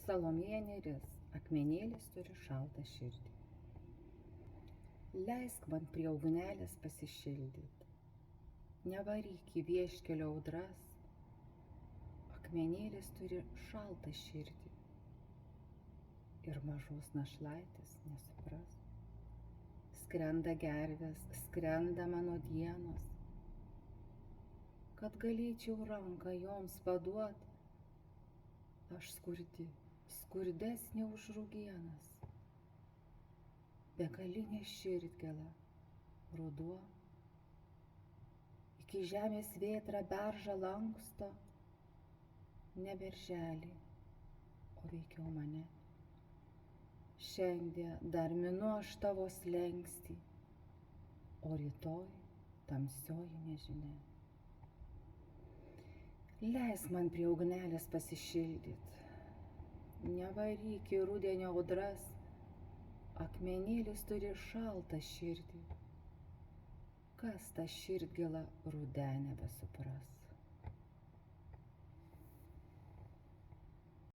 Salomėja Nėris, akmenėlis turi šaltą širdį. Leisk man prie ugnelės pasišildyt, nevaryk į vieškelio audras, akmenėlis turi šaltą širdį ir mažos našlaitės nesupras. Skrenda gervės, skrenda mano dienos, kad galėčiau ranką joms paduot, aš skurdi, skurdesnė už rugienas, begalinė širdgėla, ruduo, iki žemės vėtra beržą lanksto, ne berželį, o veikiau mane. Šiandien dar minu aš tavo slenkstį, o rytoj tamsioji nežinia. Leisk man prie ugnelės pasišildyt, nevaryk į rudenio audras, akmenėlis turi šaltą širdį, kas tą širdgėlą rudenę besupras.